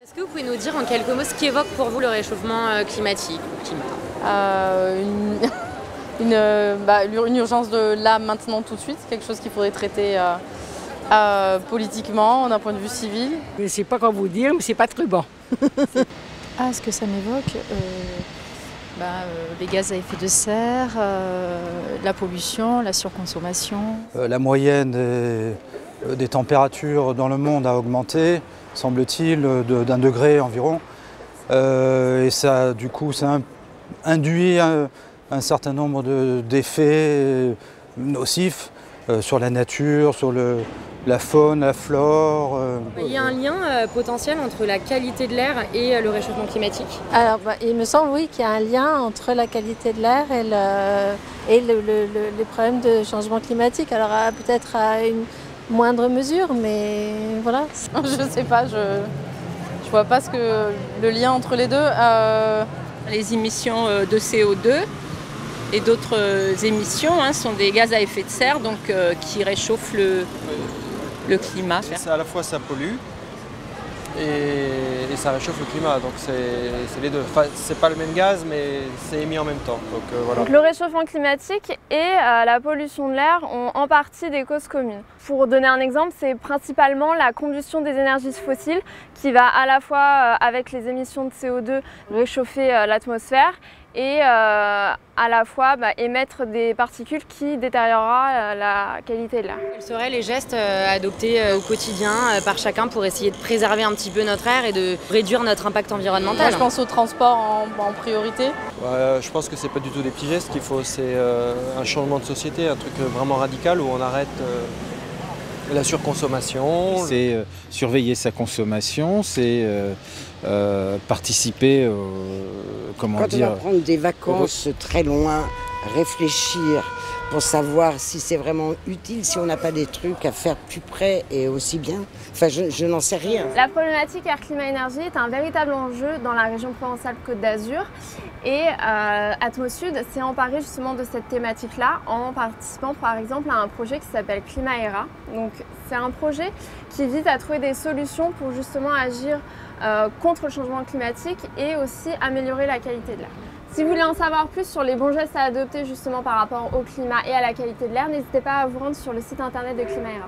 Est-ce que vous pouvez nous dire en quelques mots ce qui évoque pour vous le réchauffement climatique Une urgence de là, maintenant, tout de suite, quelque chose qu'il faudrait traiter politiquement, d'un point de vue civil. Je ne sais pas quoi vous dire, mais c'est pas très bon. Ce que ça m'évoque, les gaz à effet de serre, la pollution, la surconsommation. La moyenne des températures dans le monde a augmenté, semble-t-il, d'1 degré environ. Et ça, du coup, ça induit un certain nombre d'effets nocifs sur la nature, sur la faune, la flore. Il y a un lien potentiel entre la qualité de l'air et le réchauffement climatique? Alors, il me semble, oui, qu'il y a un lien entre la qualité de l'air et les problèmes de changement climatique. Alors, peut-être à une moindre mesure, mais voilà. Je sais pas, je vois pas le lien entre les deux. Les émissions de CO2 et d'autres émissions sont des gaz à effet de serre qui réchauffent le climat. À la fois ça pollue et ça réchauffe le climat, donc c'est les deux. Enfin, c'est pas le même gaz, mais c'est émis en même temps. Donc le réchauffement climatique et la pollution de l'air ont en partie des causes communes. Pour donner un exemple, c'est principalement la combustion des énergies fossiles qui va à la fois, avec les émissions de CO2, réchauffer l'atmosphère et à la fois émettre des particules qui détériorera la qualité de l'air. Quels seraient les gestes adoptés au quotidien par chacun pour essayer de préserver un petit peu notre air et de réduire notre impact environnemental? Moi, je pense au transport en priorité. Je pense que c'est pas du tout des petits gestes qu'il faut, c'est un changement de société, un truc vraiment radical où on arrête la surconsommation. C'est surveiller sa consommation, c'est participer, Quand on va prendre des vacances très loin, réfléchir pour savoir si c'est vraiment utile, si on n'a pas des trucs à faire plus près et aussi bien. Enfin, je n'en sais rien. La problématique air, climat, énergie est un véritable enjeu dans la région Provence-Alpes-Côte d'Azur. Et Atmosud s'est emparé justement de cette thématique-là en participant par exemple à un projet qui s'appelle Climaera. Donc c'est un projet qui vise à trouver des solutions pour justement agir contre le changement climatique et aussi améliorer la qualité de l'air. Si vous voulez en savoir plus sur les bons gestes à adopter justement par rapport au climat et à la qualité de l'air, n'hésitez pas à vous rendre sur le site internet de Climaera.